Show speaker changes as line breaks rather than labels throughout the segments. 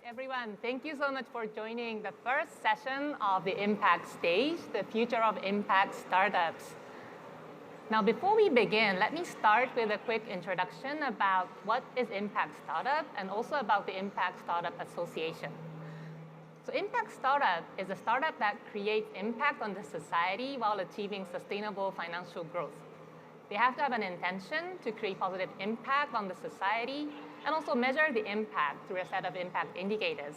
everyone. Thank you so much for joining the first session of the Impact Stage, the Future of Impact Startups. Now, before we begin, let me start with a quick introduction about what is Impact Startup and also about the Impact Startup Association. So Impact Startup is a startup that creates impact on the society while achieving sustainable financial growth. They have to have an intention to create positive impact on the society and also measure the impact through a set of impact indicators.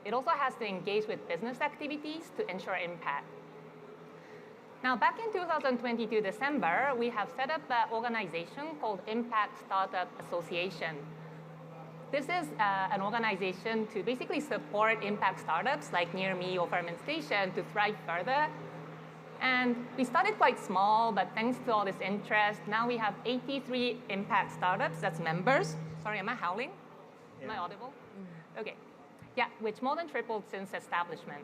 It also has to engage with business activities to ensure impact. Now, back in 2022 December, we have set up an organization called Impact Startup Association. This is an organization to basically support impact startups like Near Me or Ferment Station to thrive further. And we started quite small, but thanks to all this interest, now we have 83 impact startups, that's members. Sorry, am I howling? Yeah. Am I audible? Okay. Yeah, which more than tripled since establishment.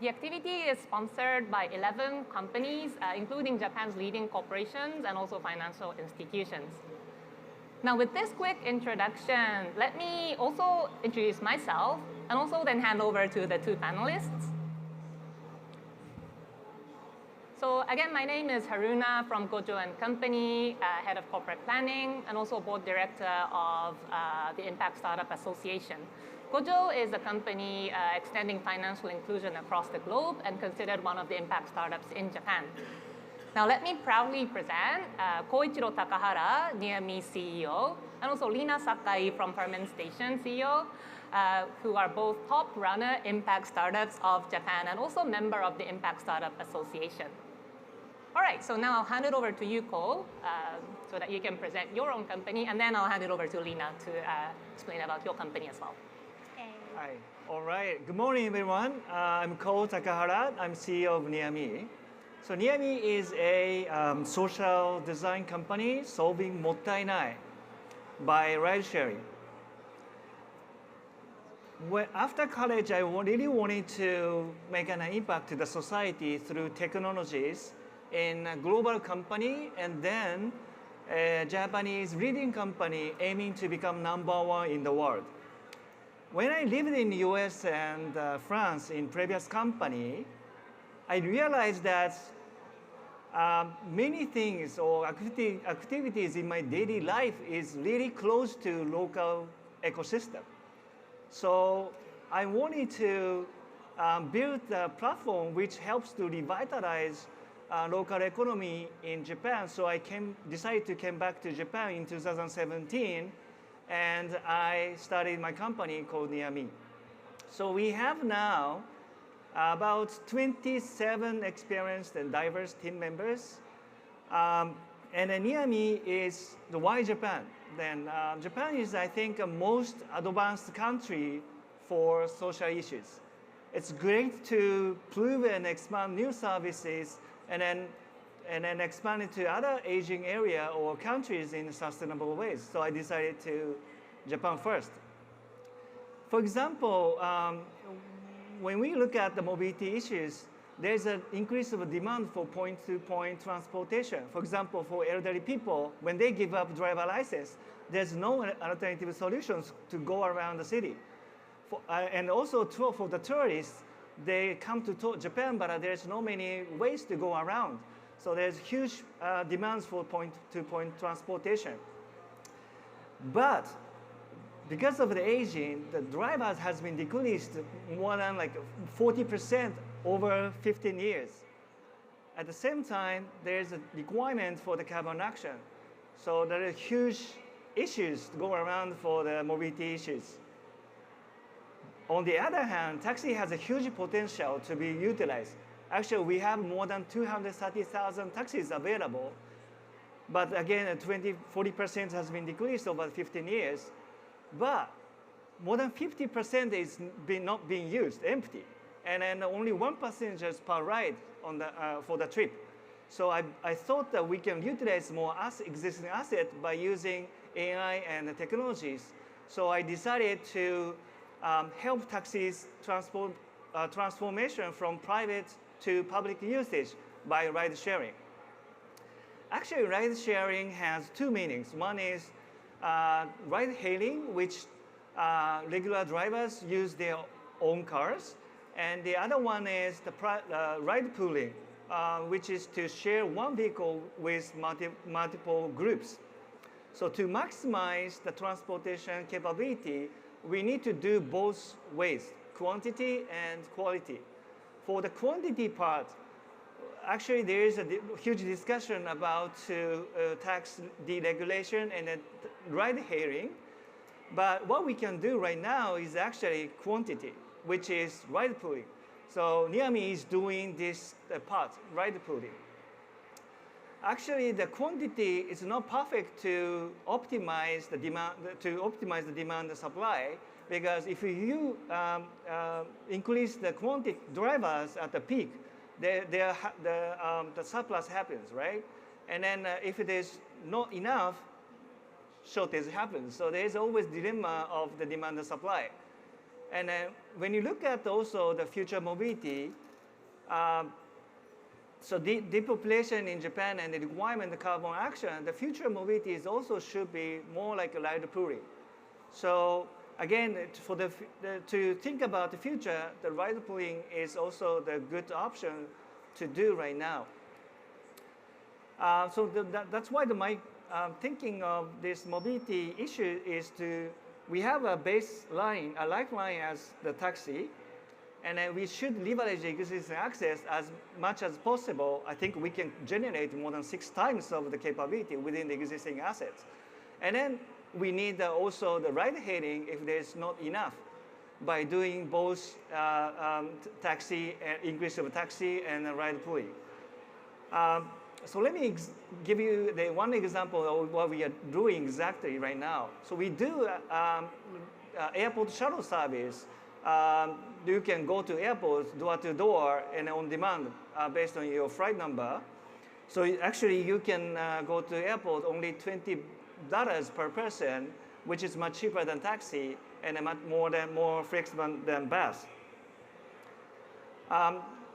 The activity is sponsored by 11 companies, including Japan's leading corporations and also financial institutions. Now, with this quick introduction, let me also introduce myself and also then hand over to the two panelists. So again, my name is Haruna from Koichiro and Company, head of corporate planning, and also board director of the Impact Startup Association. Koichiro is a company extending financial inclusion across the globe and considered one of the impact startups in Japan. Now let me proudly present Koichiro Takahara, Near Me CEO, and also Lina Sakai from Ferment Station CEO, who are both top runner impact startups of Japan and also member of the Impact Startup Association. All right, so now I'll hand it over to you, Ko, so that you can present your own company, and then I'll hand it over to Lina to explain about your company as well.
Okay. Hi. All right. Good morning, everyone. I'm Ko Takahara. I'm CEO of Near Me. So Near Me is a social design company solving mottainai by ride sharing. After college, I really wanted to make an impact to the society through technologies in a global company and then a Japanese leading company aiming to become #1 in the world. When I lived in the US and France in previous company, I realized that many things or activities in my daily life is really close to local ecosystem. So I wanted to build a platform which helps to revitalize local economy in Japan. So I decided to come back to Japan in 2017, and I started my company called Near Me. So we have now about 27 experienced and diverse team members. And Near Me is the why Japan? Then Japan is, I think, a most advanced country for social issues. It's great to prove and expand new services and then expand it to other Asian area or countries in sustainable ways. So I decided to Japan first. For example, when we look at the mobility issues, there's an increase of demand for point-to-point transportation. For example, for elderly people, when they give up driver license, there's no alternative solutions to go around the city. And also for the tourists, they come to Japan, but there's no many ways to go around. So there's huge demands for point-to-point transportation. But because of the aging, the drivers has been decreased more than like 40% over 15 years. At the same time, there's a requirement for the carbon action. So there are huge issues to go around for the mobility issues. On the other hand, taxi has a huge potential to be utilized. Actually, we have more than 230,000 taxis available. But again, 40% has been decreased over 15 years. But more than 50% is not being used, empty. And then only 1 passenger per ride for the trip. So I thought that we can utilize more existing asset by using AI and the technologies. So I decided to help taxis transformation from private to public usage by ride sharing. Actually, ride sharing has two meanings. One is ride hailing, which regular drivers use their own cars. And the other one is the ride pooling, which is to share one vehicle with multiple groups. So to maximize the transportation capability, we need to do both ways, quantity and quality. For the quantity part, actually there is a huge discussion about tax deregulation and ride hailing. But what we can do right now is actually quantity, which is ride pooling. So Niami is doing this part, ride pooling. Actually, the quantity is not perfect to optimize the demand and supply, because if you increase the quantity drivers at the peak, the surplus happens, right? And then if it is not enough, shortage happens. So there is always dilemma of the demand and supply. And when you look at also the future mobility, so depopulation in Japan and the requirement of carbon action, the future mobility is also should be more like a ride pooling. So again, to think about the future, the ride pooling is also the good option to do right now. So that's why my thinking of this mobility issue is we have a baseline, a lifeline as the taxi, and then we should leverage existing access as much as possible. I think we can generate more than 6 times of the capability within the existing assets. And then we need also the ride hailing if there's not enough by doing both taxi, increase of taxi and ride pooling. So let me give you one example of what we are doing exactly right now. So we do airport shuttle service. You can go to airports door to door and on demand based on your flight number. So actually you can go to airport only $20 per person, which is much cheaper than taxi and much more flexible than bus.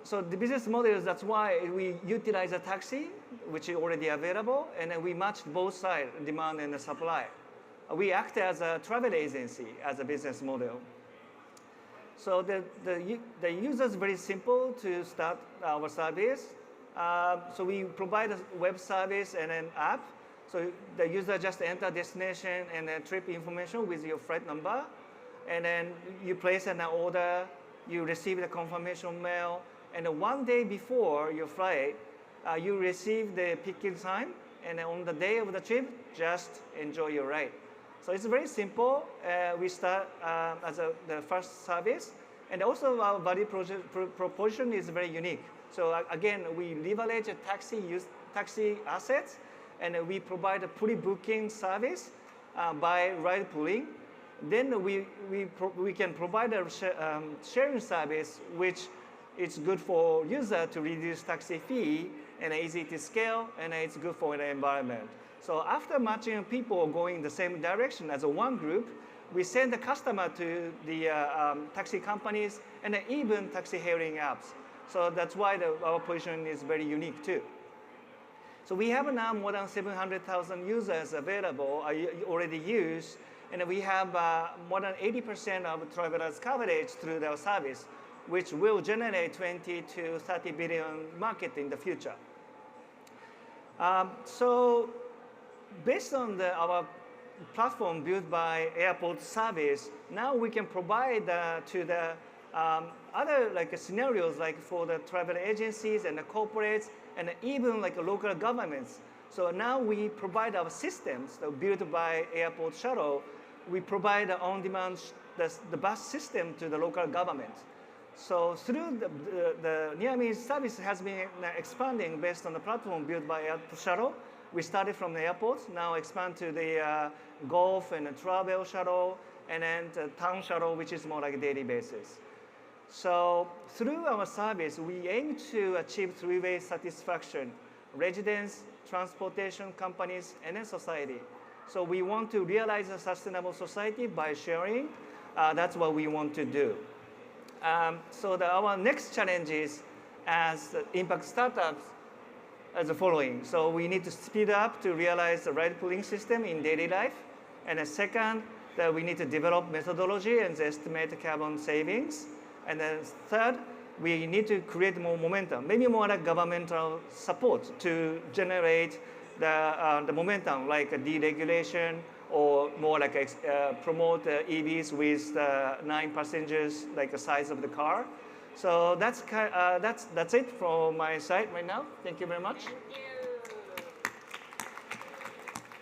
So the business model is that's why we utilize a taxi, which is already available, and then we match both sides, demand and the supply. We act as a travel agency as a business model. So the user is very simple to start our service. So we provide a web service and an app. So the user just enter destination and trip information with your flight number, and then you place an order, you receive the confirmation mail, and one day before your flight, you receive the picking time, and on the day of the trip, just enjoy your ride. So it's very simple. We start as the first service, and also our value proposition is very unique. So again, we leverage taxi assets, and we provide a pre-booking service by ride pooling. Then we can provide a sharing service, which it's good for user to reduce taxi fee and easy to scale, and it's good for the environment. So after matching people going the same direction as a one group, we send the customer to the taxi companies and even taxi hailing apps. So that's why our position is very unique too. So we have now more than 700,000 users available, already used, and we have more than 80% of travelers coverage through their service, which will generate 20 to 30 billion market in the future. So based on our platform built by airport service, now we can provide to the other scenarios like for the travel agencies and the corporates and even like local governments. So now we provide our systems built by airport shuttle. We provide on-demand the bus system to the local government. So through the Niami service has been expanding based on the platform built by airport shuttle. We started from the airports, now expand to the golf and the travel shuttle, and then the town shuttle, which is more like a daily basis. So through our service, we aim to achieve three-way satisfaction: residents, transportation companies, and then society. So we want to realize a sustainable society by sharing. That's what we want to do. So our next challenge is, as impact startups, as the following. So we need to speed up to realize the ride pooling system in daily life. And the second, that we need to develop methodology and estimate the carbon savings. And then third, we need to create more momentum, maybe more like governmental support to generate the momentum, like a deregulation or more like promote EVs with 9 passengers, like the size of the car. So that's it from my side right now. Thank you very much.
Thank you.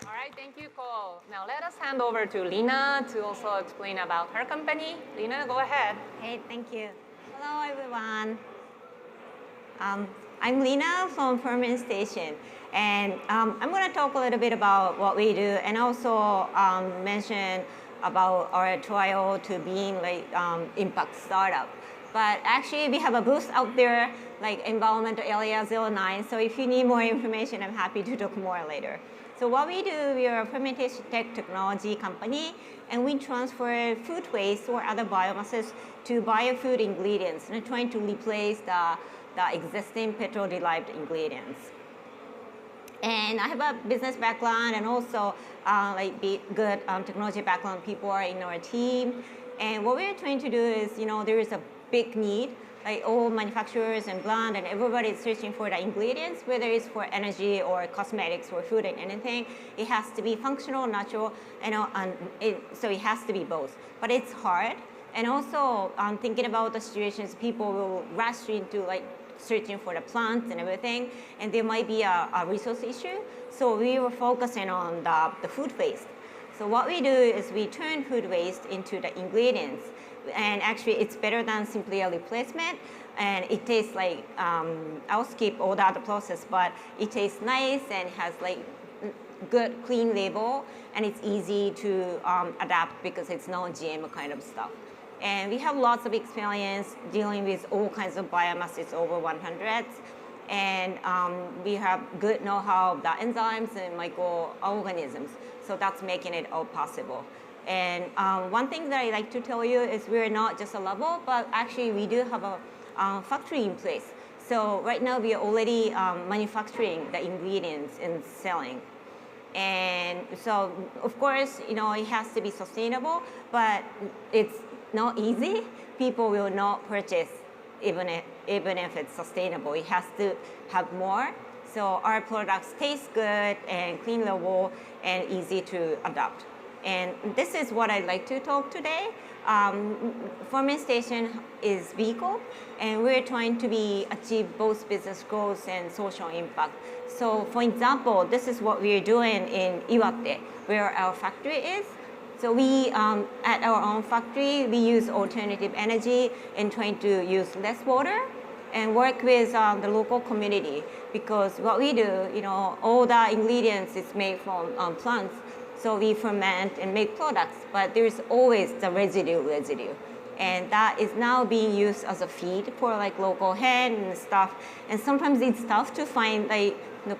All right, thank you, Cole. Now let us hand over to Lina to also explain about her company. Lina, go ahead.
Hey, thank you. Hello, everyone. I'm Lina from Ferment Station, and I'm going to talk a little bit about what we do, and also mention about our trial to being like impact startup. But actually, we have a booth out there, like Environmental Area 09. So if you need more information, I'm happy to talk more later. So what we do, we are a fermentation technology company, and we transfer food waste or other biomasses to biofood ingredients, and trying to replace the existing petrol-derived ingredients. And I have a business background and also good technology background people are in our team. And what we're trying to do is, there is a big need, like all manufacturers and brand and everybody is searching for the ingredients, whether it's for energy or cosmetics or food and anything. It has to be functional, natural, so it has to be both. But it's hard. And also thinking about the situations, people will rush into like searching for the plants and everything, and there might be a resource issue. So we were focusing on the food waste. So what we do is we turn food waste into the ingredients, and actually it's better than simply a replacement, and it tastes like, I'll skip all the other process, but it tastes nice and has like good clean label, and it's easy to adapt because it's non-GM kind of stuff. And we have lots of experience dealing with all kinds of biomasses over 100. And we have good know-how of the enzymes and microorganisms. So that's making it all possible. And one thing that I like to tell you is we're not just a labo, but actually we do have a factory in place. So right now we are already manufacturing the ingredients and selling. And so, of course, it has to be sustainable, but it's not easy. People will not purchase even if it's sustainable. It has to have more. So our products taste good and clean label and easy to adopt. And this is what I'd like to talk today. Ferment Station is vehicle, and we're trying to achieve both business growth and social impact. So for example, this is what we're doing in Iwate, where our factory is. So we, at our own factory, we use alternative energy and trying to use less water and work with the local community, because what we do, all the ingredients is made from plants. So we ferment and make products, but there's always the residue. And that is now being used as a feed for like local hen and stuff. And sometimes it's tough to find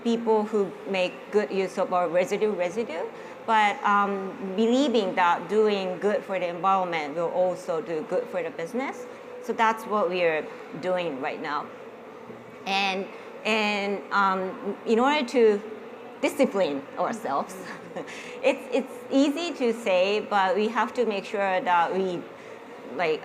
people who make good use of our residue. But believing that doing good for the environment will also do good for the business. So that's what we are doing right now. And in order to discipline ourselves, it's easy to say, but we have to make sure that we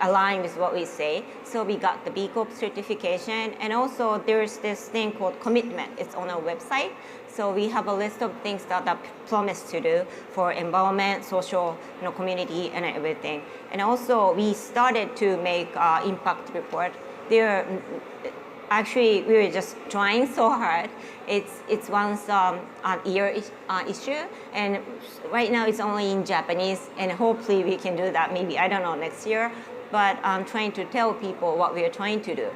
align with what we say. So we got the B Corp certification, and also there's this thing called commitment. It's on our website. So we have a list of things that I promise to do for environment, social, community, and everything. And also we started to make impact report. Actually, we were just trying so hard. It's once a year issue, and right now it's only in Japanese, and hopefully we can do that maybe, I don't know, next year. But I'm trying to tell people what we are trying to do.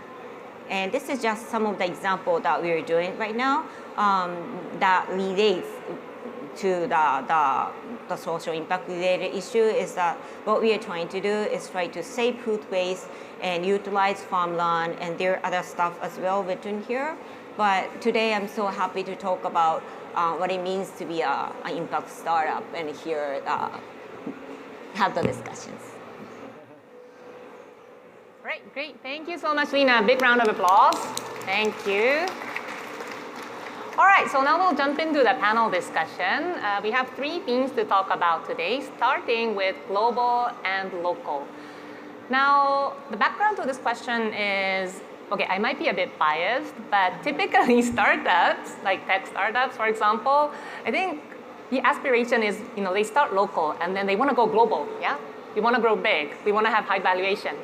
And this is just some of the examples that we are doing right now that relates to the social impact related issue. Is that what we are trying to do is try to save food waste and utilize farmland, and there are other stuff as well written here. But today I'm so happy to talk about what it means to be an impact startup and here have the discussions.
Right, great. Thank you so much, Lina. Big round of applause. Thank you. All right, so now we'll jump into the panel discussion. We have 3 themes to talk about today, starting with global and local. Now, the background to this question is, okay, I might be a bit biased, but typically startups, like tech startups, for example, I think the aspiration is, they start local and then they want to go global, yeah? We want to grow big. We want to have high valuation.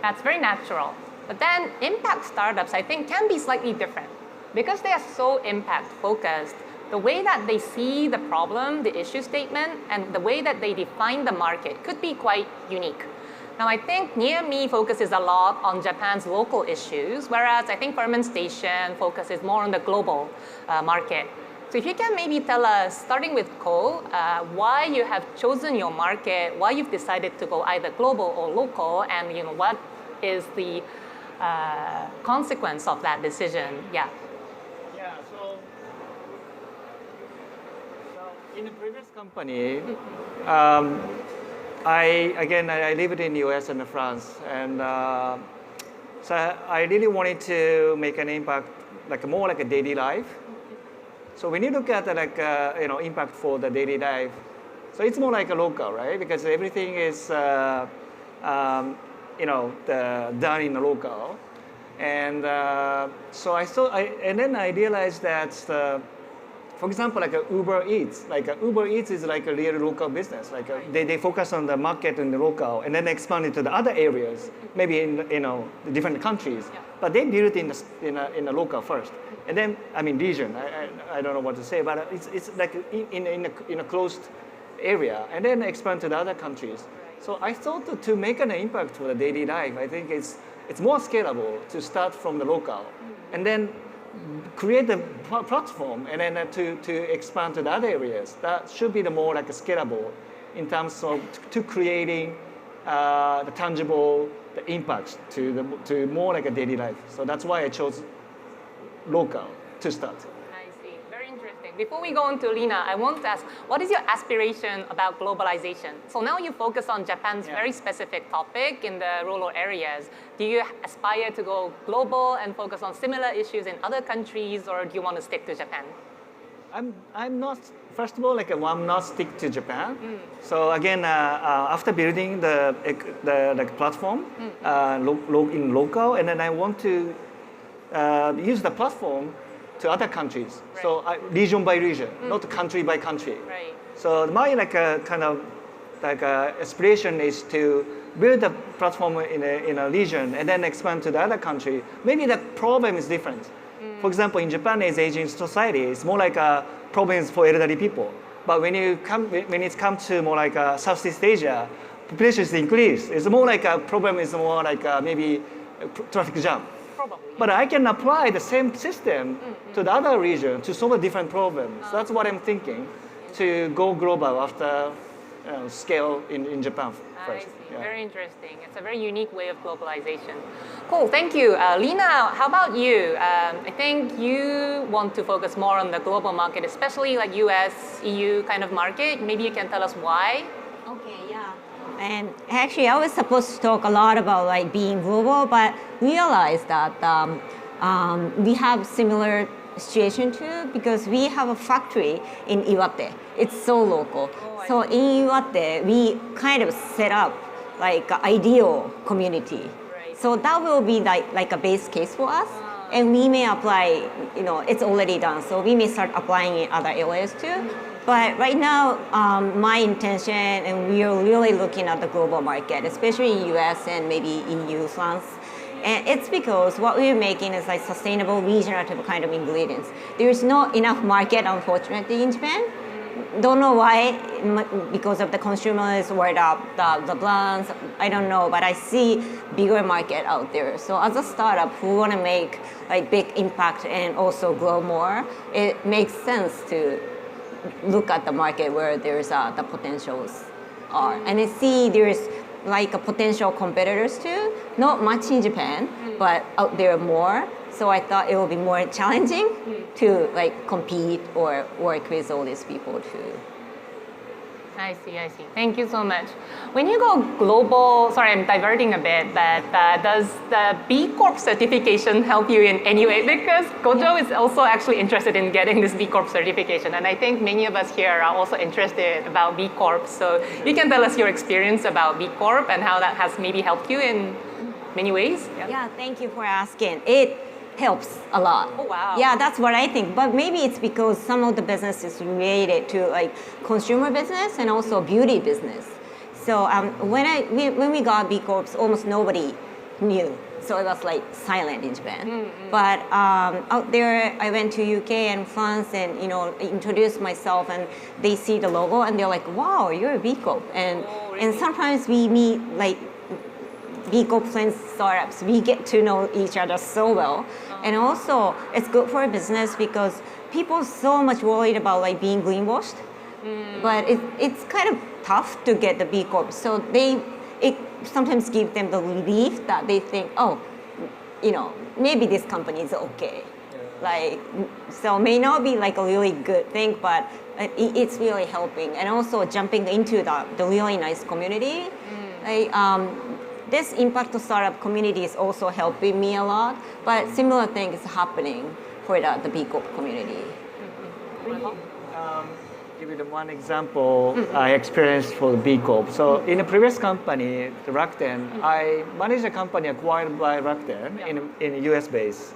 That's very natural. But then impact startups, I think, can be slightly different. Because they are so impact focused, the way that they see the problem, the issue statement, and the way that they define the market could be quite unique. Now, I think Near Me focuses a lot on Japan's local issues, whereas I think Ferment Station focuses more on the global market. So if you can maybe tell us, starting with Ko, why you have chosen your market, why you've decided to go either global or local, and what is the consequence of that decision? Yeah.
Yeah, so in the previous company, I lived in US and France, and so I really wanted to make an impact, more like a daily life. So when you look at impact for the daily life, so it's more like a local, right? Because everything is done in the local, and so then I realized that, for example, Uber Eats, Uber Eats is like a real local business. They focus on the market in the local and then expand it to the other areas, maybe in the different countries. Yeah. But they build it in the local first, and then region. I don't know what to say, but it's like in a closed area, and then expand to the other countries. Right. So I thought to make an impact for the daily life, I think it's more scalable to start from the local, and then create the platform, and then to expand to the other areas. That should be the more scalable in terms of to creating the tangible impacts to more like a daily life. So that's why I chose local to start.
I see. Very interesting. Before we go on to Lina, I want to ask, what is your aspiration about globalization? So now you focus on Japan's very specific topic in the rural areas. Do you aspire to go global and focus on similar issues in other countries, or do you want to stick to Japan?
I'm not. First of all, I'm not stick to Japan. So again, after building the platform in local, and then I want to use the platform to other countries. Right. So region by region, not country by country.
Right.
So my aspiration is to build a platform in a region and then expand to the other country. Maybe the problem is different. For example, in Japan, as aging society, it's more like problems for elderly people. But when it comes to more like Southeast Asia, population is increased. It's more like a problem is more like maybe traffic jam.
Probably.
But I can apply the same system to the other region to solve different problems. That's what I'm thinking, to go global after scale in Japan first.
I see. Yeah. Very interesting. It's a very unique way of globalization. Cool, thank you. Lina, how about you? I think you want to focus more on the global market, especially like US, EU kind of market. Maybe you can tell us why?
Okay, yeah. And actually, I was supposed to talk a lot about being global, but realized that we have similar situation too, because we have a factory in Iwate. It's so local. So in Iwate, we kind of set up ideal community. Right. So that will be like a base case for us. And we may apply, it's already done. So we may start applying in other areas too. But right now, my intention, and we are really looking at the global market, especially in US and maybe EU, France. And it's because what we're making is sustainable regenerative kind of ingredients. There's not enough market, unfortunately, in Japan. Don't know why, because of the consumers worried about the brands, I don't know, but I see bigger market out there. So as a startup who want to make big impact and also grow more, it makes sense to look at the market where there's the potentials are. And I see there's a potential competitors too, not much in Japan, but out there more. So I thought it would be more challenging to compete or work with all these people too.
I see, I see. Thank you so much. When you go global, sorry, I'm diverting a bit, but does the B Corp certification help you in any way? Because Gojo is also actually interested in getting this B Corp certification, and I think many of us here are also interested about B Corp. So you can tell us your experience about B Corp and how that has maybe helped you in many ways.
Yeah, thank you for asking. It helps a lot.
Oh, wow.
Yeah, that's what I think. But maybe it's because some of the business is related to like consumer business and also beauty business. So when we got B Corps, almost nobody knew. So it was like silent in Japan. But out there, I went to UK and France and introduced myself, and they see the logo and they're like, "Wow, you're a B Corp." And and sometimes we meet like B Corp friends startups. We get to know each other so well, and also it's good for a business because people are so much worried about like being greenwashed, but it's kind of tough to get the B Corp. So it sometimes gives them the relief that they think, oh, maybe this company is okay. Like, so may not be like a really good thing, but it's really helping. And also jumping into the really nice community. Like, this impact startup community is also helping me a lot, but similar thing is happening for the B Corp community.
Give you the one example I experienced for B Corp. So in a previous company, Rakuten, I managed a company acquired by Rakuten in US base.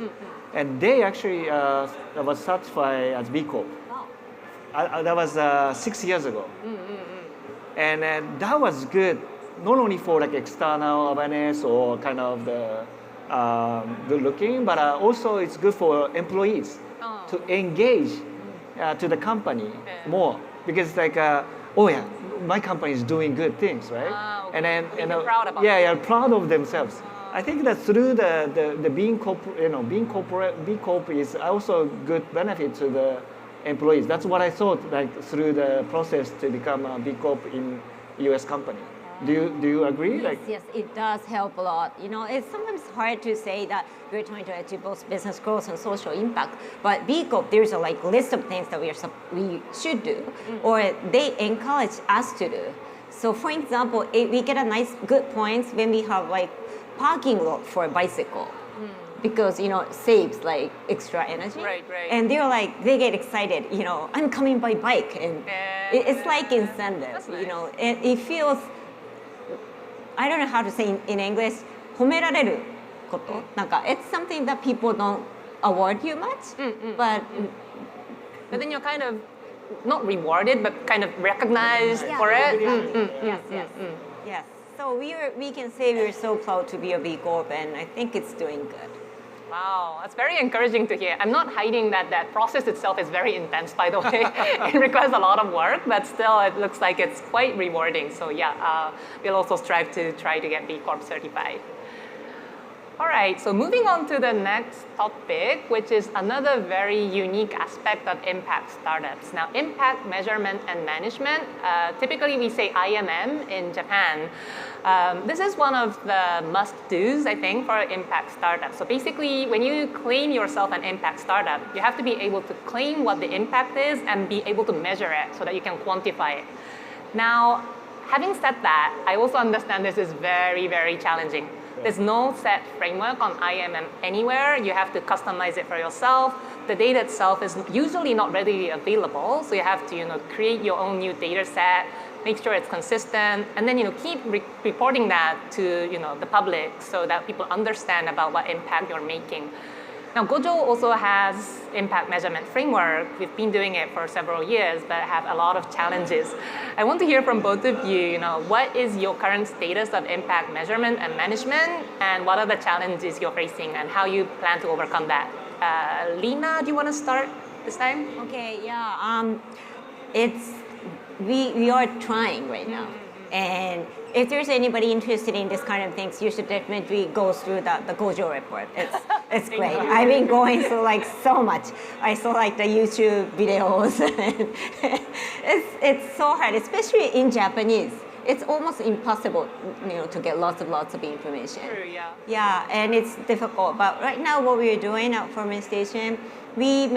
And they actually was certified as B Corp. That was 6 years ago. And that was good, not only for like external awareness or kind of the good looking, but also it's good for employees to engage to the company more, because it's like, oh yeah, my company is doing good things, right?
Okay.
And then
proud about
proud of themselves. I think that through the being corp, being corporate, B Corp is also good benefit to the employees. That's what I thought, like through the process to become a B Corp in US company. Do you agree?
Yes, it does help a lot. It's sometimes hard to say that we're trying to achieve both business growth and social impact. But B Corp, there's a like list of things that we should do, or they encourage us to do. So, for example, we get a nice good points when we have like parking lot for a bicycle, because it saves like extra energy.
Right.
And they're like, they get excited. I'm coming by bike, and it's like incentive.
That's nice.
And it feels. I don't know how to say in English, 褒められること。It's something that people don't award you much, but
then you're kind of not rewarded, but kind of recognized for it.
Yes. So we can say we're so proud to be a B Corp, and I think it's doing good.
Wow, that's very encouraging to hear. I'm not hiding that process itself is very intense, by the way. It requires a lot of work, but still it looks like it's quite rewarding. So yeah, we'll also strive to try to get B Corp certified. All right, so moving on to the next topic, which is another very unique aspect of impact startups. Now, impact measurement and management, typically we say IMM in Japan. This is one of the must-dos, I think, for impact startups. So basically, when you claim yourself an impact startup, you have to be able to claim what the impact is and be able to measure it so that you can quantify it. Now, having said that, I also understand this is very, very challenging. There's no set framework on IMM anywhere. You have to customize it for yourself. The data itself is usually not readily available, so you have to create your own new data set, make sure it's consistent, and then keep reporting that to the public so that people understand about what impact you're making. Now, Gojo also has impact measurement framework. We've been doing it for several years, but have a lot of challenges. I want to hear from both of you, what is your current status of impact measurement and management, and what are the challenges you're facing, and how you plan to overcome that? Lina, do you want to start this time?
Okay, yeah. We are trying right now. And if there's anybody interested in this kind of things, you should definitely go through the Gojo report. It's great. I've been going through like so much. I saw like the YouTube videos. It's so hard, especially in Japanese. It's almost impossible, to get lots of information.
True, yeah.
Yeah, and it's difficult. But right now, what we're doing at Ferment Station, we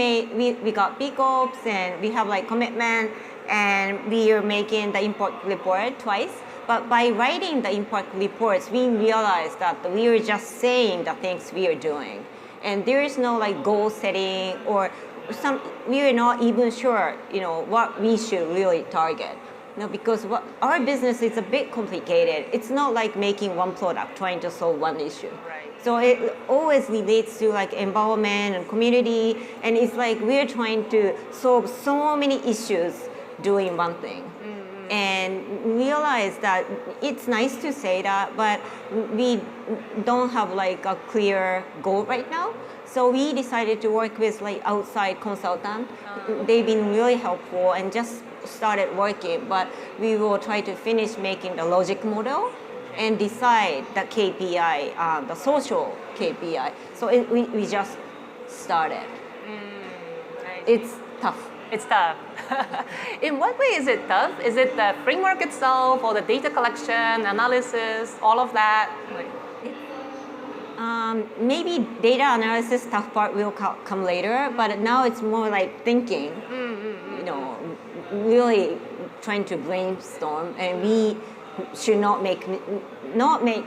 got B Corps, and we have like commitment. and we are making the impact report twice. But by writing the impact reports, we realized that we are just saying the things we are doing, and there is no like goal setting or we are not even sure, what we should really target. Because our business is a bit complicated. It's not like making one product, trying to solve one issue.
Right.
So it always relates to like environment and community, and it's like we're trying to solve so many issues doing one thing. And realize that it's nice to say that, but we don't have like a clear goal right now. So we decided to work with like outside consultant. They've been really helpful and just started working, but we will try to finish making the logic model and decide the KPI, the social KPI. So we just started. It's tough.
It's tough. In what way is it tough? Is it the framework itself or the data collection, analysis, all of that?
Maybe data analysis tough part will come later, but now it's more like thinking, really trying to brainstorm, and we should not make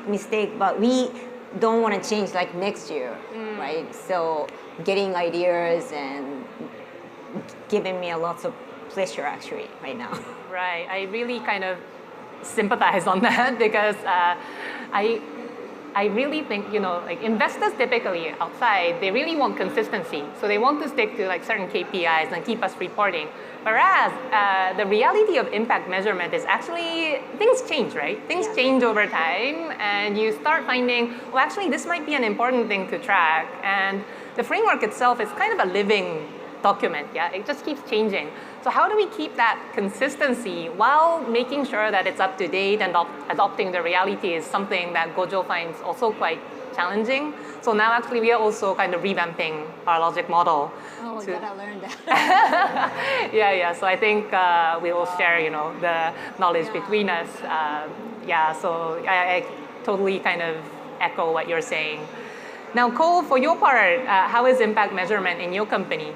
mistake, but we don't want to change like next year, right? So getting ideas and giving me a lot of pleasure actually right now.
Right, I really kind of sympathize on that because I really think, like investors typically outside, they really want consistency. So they want to stick to like certain KPIs and keep us reporting. Whereas the reality of impact measurement is actually, things change, right? Things change over time, and you start finding, well, actually this might be an important thing to track. And the framework itself is kind of a living document, it just keeps changing. So how do we keep that consistency while making sure that it's up to date, and adopting the reality is something that Gojo finds also quite challenging. So now actually we are also kind of revamping our logic model.
Oh, we gotta learn that.
Yeah. So I think we will share, the knowledge between us. So I totally kind of echo what you're saying. Now, Cole, for your part, how is impact measurement in your company?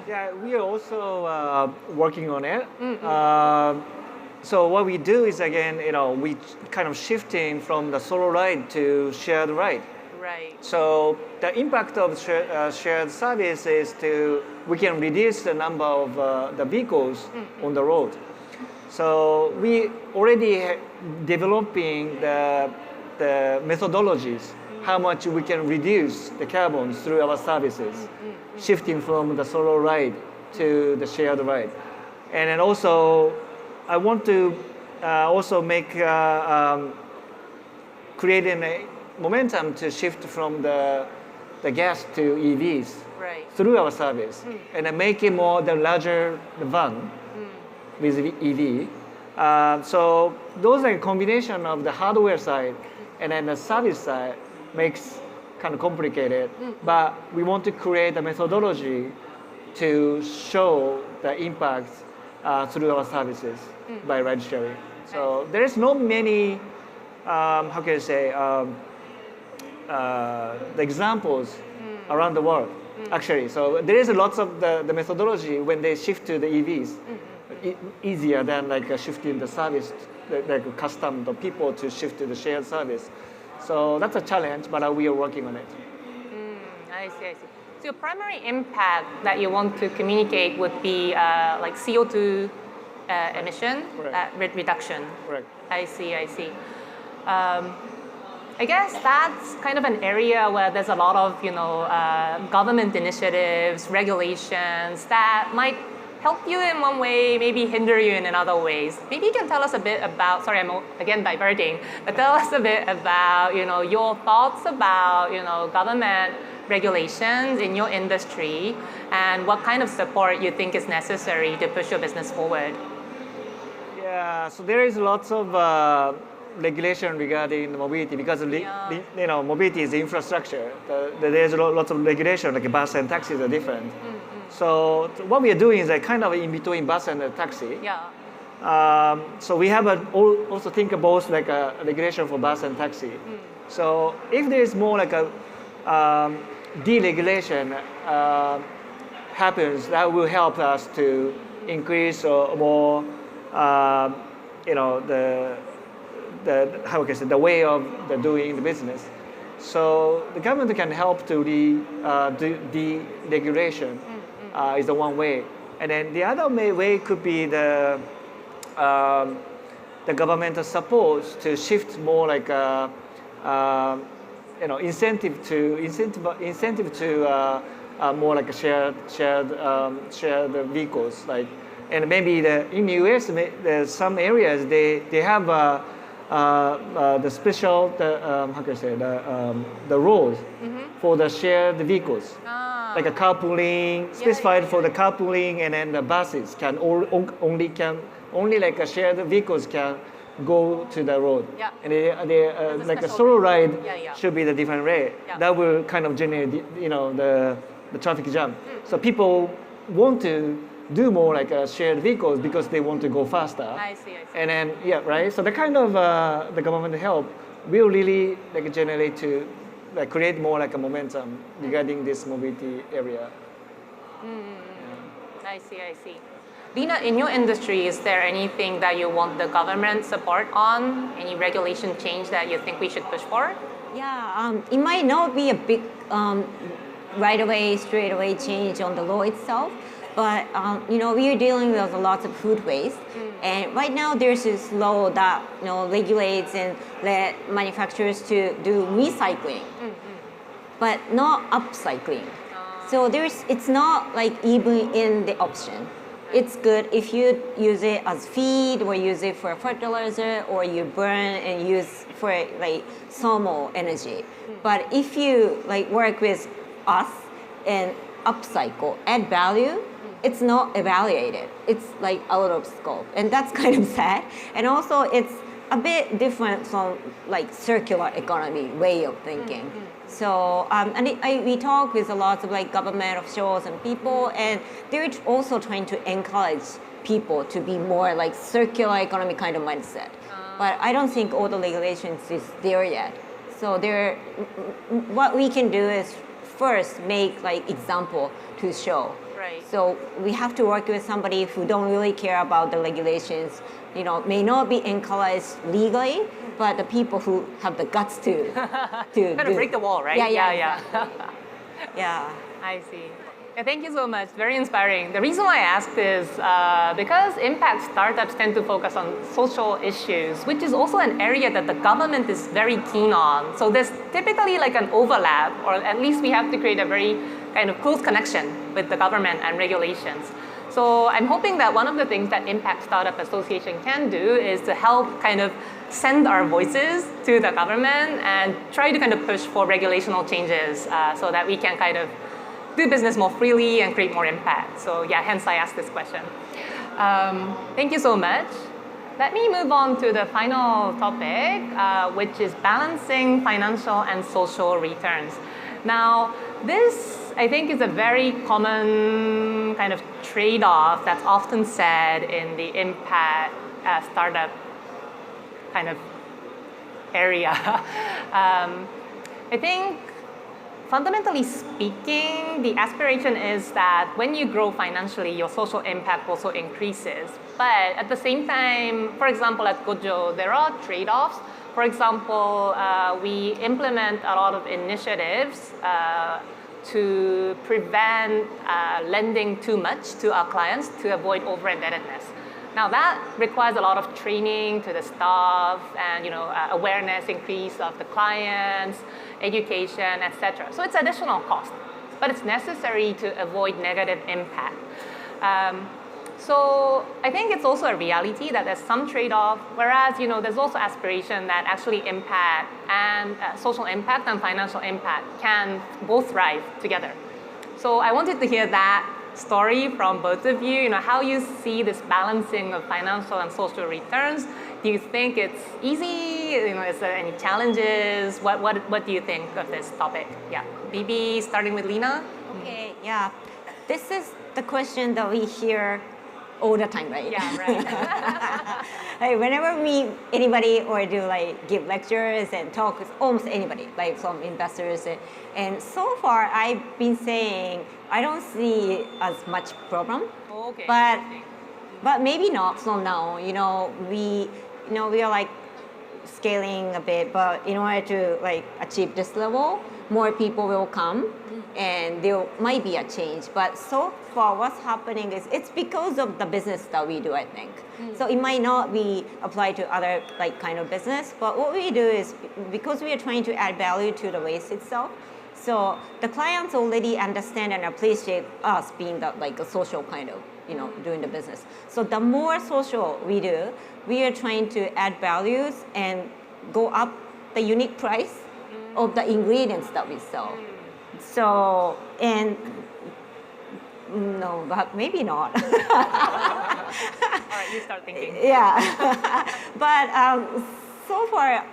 Yeah, we are also working on it. So what we do is, again, we kind of shifting from the solo ride to shared ride.
Right.
So the impact of shared service is we can reduce the number of the vehicles on the road. So we already developing the methodologies, how much we can reduce the carbon through our services, shifting from the solo ride to the shared ride. And then also, I want to also creating a momentum to shift from the gas to EVs through our service, and then make it more the larger van with EV. So those are a combination of the hardware side and then the service side makes kind of complicated, but we want to create a methodology to show the impact through our services by ride sharing. So there is not many, how can I say, the examples around the world, actually. So there is lots of the methodology when they shift to the EVs, easier than like shifting the service, like custom the people to shift to the shared service. So that's a challenge, but we are working on it.
I see. So your primary impact that you want to communicate would be like CO2 emission reduction.
Correct.
I see. I guess that's kind of an area where there's a lot of, government initiatives, regulations that might help you in one way, maybe hinder you in another ways. Maybe you can tell us a bit about, sorry, I'm again diverting, but tell us a bit about, your thoughts about, government regulations in your industry and what kind of support you think is necessary to push your business forward.
Yeah, so there is lots of regulation regarding mobility because mobility is infrastructure. There's lots of regulation, like bus and taxis are different. So what we are doing is kind of in between bus and a taxi.
Yeah.
So we have also think about like a regulation for bus and taxi. So if there is more like a deregulation happens, that will help us to increase or more, you know, the how can I say, the way of doing the business. So the government can help to deregulation is the one way. And then the other way could be the governmental support to shift more like you know, incentive to more like a shared vehicles, like, and maybe in the US there's some areas they have the special how can I say, the rules for the shared vehicles, like a carpooling specified for the carpooling, and then the buses can only like a shared vehicles can go to the road, and they like a solo ride should be the different rate. That will kind of generate, you know, the traffic jam. So people want to do more like shared vehicles because they want to go faster.
I see.
And then right. So the kind of the government help will really like generate to like create more like a momentum regarding this mobility area.
I see. Lina, in your industry, is there anything that you want the government support on? Any regulation change that you think we should push for?
Yeah, it might not be a big right away, straight away change on the law itself, but you know, we are dealing with lots of food waste, and right now there's this law that, you know, regulates and let manufacturers to do recycling, but not upcycling. So it's not like even in the option. It's good if you use it as feed or use it for fertilizer or you burn and use for like thermal energy. But if you like work with us and upcycle, add value, it's not evaluated. It's like out of scope, and that's kind of sad. And also it's a bit different from like circular economy way of thinking. So we talk with a lot of like government officials and people, and they're also trying to encourage people to be more like circular economy kind of mindset. But I don't think all the regulations is there yet. So what we can do is first make like example to show.
Right.
So we have to work with somebody who don't really care about the regulations, you know, may not be encouraged legally, but the people who have the guts to
kind of break the wall, right?
Yeah.
Yeah. I see. Yeah, thank you so much. Very inspiring. The reason why I asked is because impact startups tend to focus on social issues, which is also an area that the government is very keen on. So there's typically like an overlap, or at least we have to create a very kind of close connection with the government and regulations. So I'm hoping that one of the things that Impact Startup Association can do is to help kind of send our voices to the government and try to kind of push for regulational changes so that we can kind of do business more freely and create more impact. So yeah, hence I asked this question. Thank you so much. Let me move on to the final topic, which is balancing financial and social returns. Now, this I think is a very common kind of trade-off that's often said in the impact startup kind of area. I think fundamentally speaking, the aspiration is that when you grow financially, your social impact also increases. But at the same time, for example, at Gojo, there are trade-offs. For example, we implement a lot of initiatives to prevent lending too much to our clients to avoid over-indebtedness. Now that requires a lot of training to the staff and awareness increase of the clients, education, etc. So it's additional cost, but it's necessary to avoid negative impact. So I think it's also a reality that there's some trade-off, whereas there's also aspiration that actually impact and social impact and financial impact can both thrive together. So I wanted to hear that story from both of you, how you see this balancing of financial and social returns. Do you think it's easy? Is there any challenges? What do you think of this topic? Yeah, maybe starting with Lina.
Okay, yeah. This is the question that we hear all the time, right?
Yeah, right.
Like whenever we meet anybody or do give lectures and talk with almost anybody, like from investors, and so far I've been saying I don't see as much problem.
Okay.
But but maybe not. So now, we are like scaling a bit, but in order to like achieve this level, more people will come, and there might be a change. But so far, what's happening is it's because of the business that we do, I think. So it might not be applied to other like kind of business, but what we do is because we are trying to add value to the waste itself. So the clients already understand and appreciate us being that like a social kind of, doing the business. So the more social we do, we are trying to add values and go up the unique price of the ingredients that we sell. So, and no, but maybe not.
All right, you start thinking.
Yeah, but so far,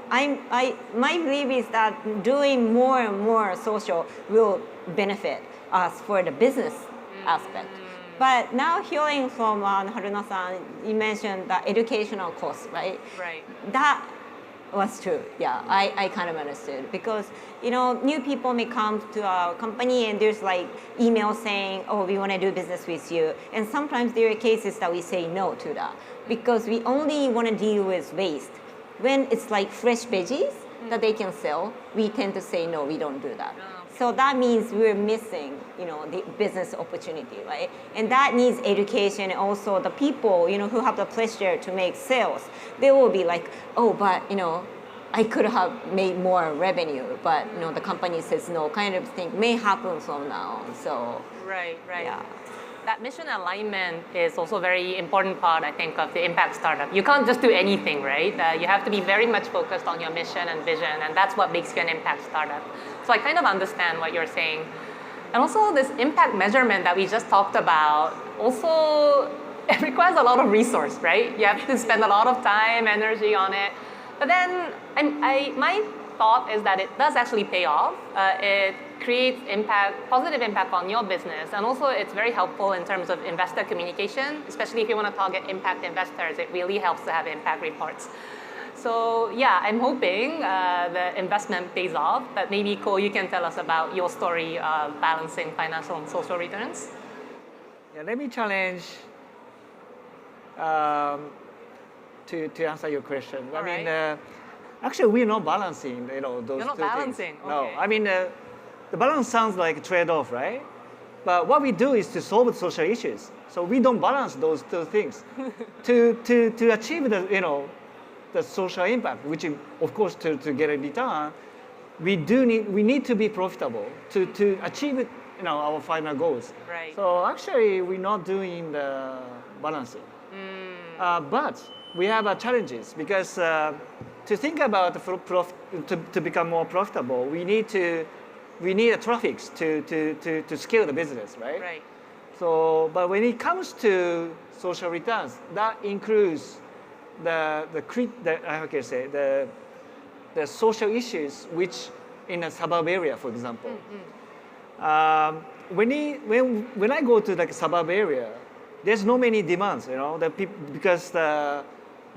my belief is that doing more and more social will benefit us for the business aspect. But now hearing from Haruna-san, you mentioned the educational cost, right?
Right.
That was true. Yeah, I kind of understood because new people may come to our company and there's like email saying, oh, we want to do business with you, and sometimes there are cases that we say no to that because we only want to deal with waste. When it's like fresh veggies that they can sell, we tend to say no, we don't do that. So that means we're missing, the business opportunity, right? And that needs education. And also the people, who have the pleasure to make sales, they will be like, oh, but, I could have made more revenue, but, the company says no, kind of thing may happen from now. So,
right.
yeah.
That mission alignment is also a very important part, I think, of the impact startup. You can't just do anything, right? You have to be very much focused on your mission and vision, and that's what makes you an impact startup. So I kind of understand what you're saying. And also this impact measurement that we just talked about, also it requires a lot of resource, right? You have to spend a lot of time, energy on it. But then my thought is that it does actually pay off. It creates positive impact on your business, and also it's very helpful in terms of investor communication, especially if you want to target impact investors. It really helps to have impact reports. So yeah, I'm hoping the investment pays off, but maybe Ko, you can tell us about your story of balancing financial and social returns.
Yeah, let me challenge to answer your question.
All
I mean,
right.
actually, we're not balancing, those
You're not
two
balancing,
things. No,
okay.
I mean, the balance sounds like a trade-off, right? But what we do is to solve social issues. So we don't balance those two things. to achieve the social impact, which of course to get a return, we need to be profitable to achieve our final goals.
Right.
So actually, we're not doing the balancing. But we have challenges because to think about to become more profitable, we need traffic to scale the business, right?
Right.
So, but when it comes to social returns, that includes the social issues which in a suburb area, for example. When I go to the suburb area, there's no many demands, because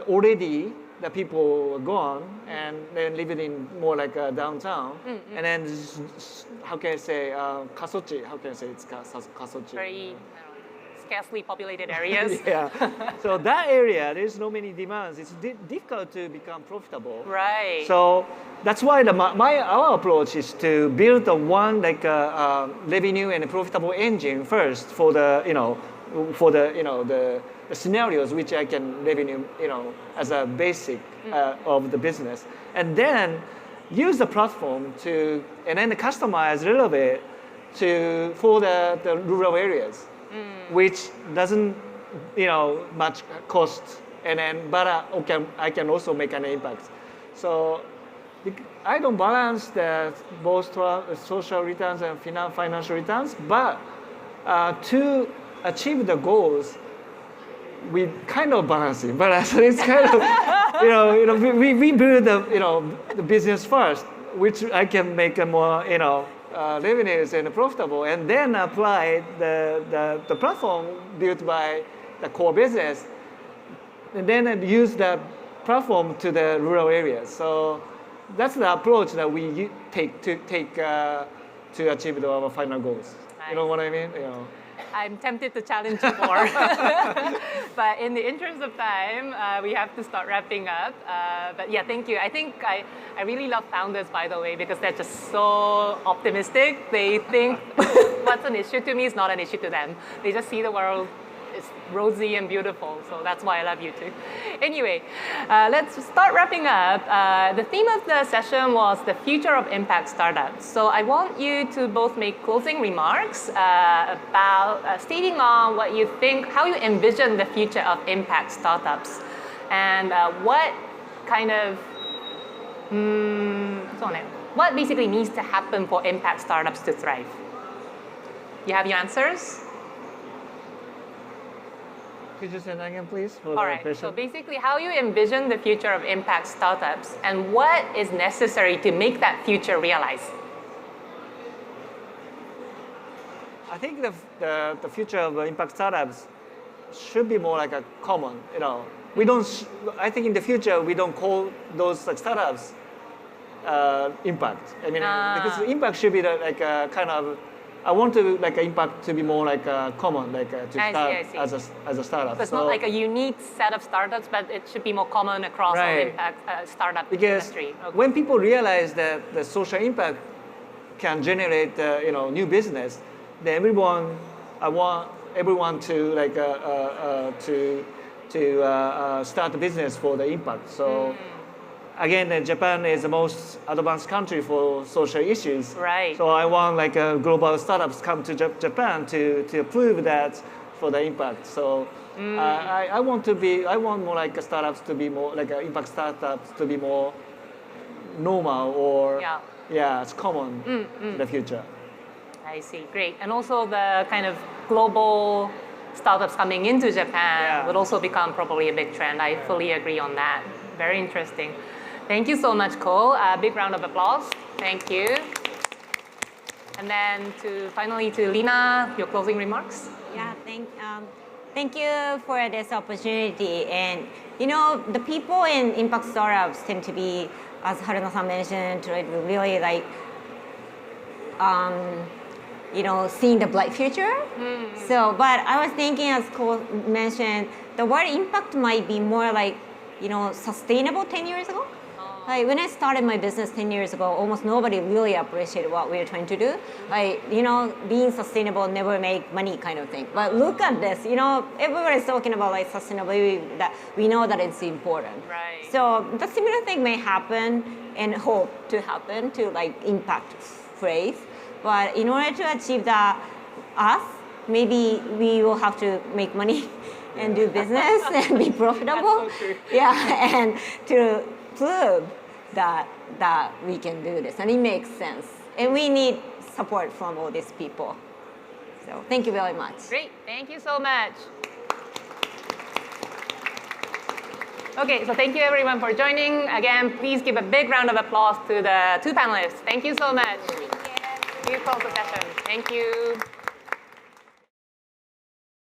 already the people are gone and they're living in more like downtown. And then, how can I say, kasochi, how can I say it's kasochi?
Very scarcely populated areas.
Yeah. So that area, there's no many demands. It's difficult to become profitable.
Right.
So that's why our approach is to build one revenue and profitable engine first for the the scenarios which I can revenue as a basic of the business, and then use the platform and then customize a little bit for the rural areas, which doesn't much cost, but I can also make an impact. So I don't balance both social returns and financial returns, but to achieve the goals, we kind of balance it. But it's kind of we build the business first, which I can make a more revenues and profitable, and then apply the platform built by the core business, and then use the platform to the rural areas. So that's the approach that we take to achieve our final goals.
Nice.
You know what I mean?
I'm tempted to challenge you more. But in the interest of time, we have to start wrapping up. But yeah, thank you. I think I really love founders, by the way, because they're just so optimistic. They think what's an issue to me is not an issue to them. They just see the world is rosy and beautiful. So that's why I love you too. Anyway, let's start wrapping up. The theme of the session was the future of impact startups. So I want you to both make closing remarks about stating on what you think, how you envision the future of impact startups, and what kind of, what basically needs to happen for impact startups to thrive. You have your answers?
Could you say that again, please? For
All
the
right,
question?
so basically how you envision the future of impact startups and what is necessary to make that future realize.
I think the future of impact startups should be more like a common, We don't, I think in the future, we don't call those startups impact. I mean, because impact should be like a kind of, I want to like impact to be more like common, like to start as a startup.
So it's not like a unique set of startups, but it should be more common across all impact startup industry.
Because when people realize that the social impact can generate new business, then I want everyone to like start a business for the impact. So. Again, Japan is the most advanced country for social issues.
Right.
So I want like global startups come to Japan to prove that for the impact. So I want more like startups to be more like impact startups to be more normal or it's common in the future.
I see, great. And also the kind of global startups coming into Japan would also become probably a big trend. I fully agree on that. Very interesting. Thank you so much, Cole. A big round of applause. Thank you. And then finally to Lina, your closing remarks.
Yeah, thank you for this opportunity. And the people in impact startups tend to be, as Haruna-san mentioned, really like seeing the bright future. So, but I was thinking, as Cole mentioned, the word impact might be more like sustainable 10 years ago. Like when I started my business 10 years ago, almost nobody really appreciated what we were trying to do. Like, being sustainable, never make money kind of thing. But look at this, everybody's talking about like sustainability, that we know that it's important.
Right.
So the similar thing may happen and hope to happen to like impact phrase. But in order to achieve that, maybe we will have to make money and do business and be profitable.
That's so true.
Yeah, and to prove that we can do this, and it makes sense. And we need support from all these people. So thank you very much.
Great, thank you so much. Okay, so thank you everyone for joining. Again, please give a big round of applause to the two panelists. Thank you so much. Please close the session. Thank you.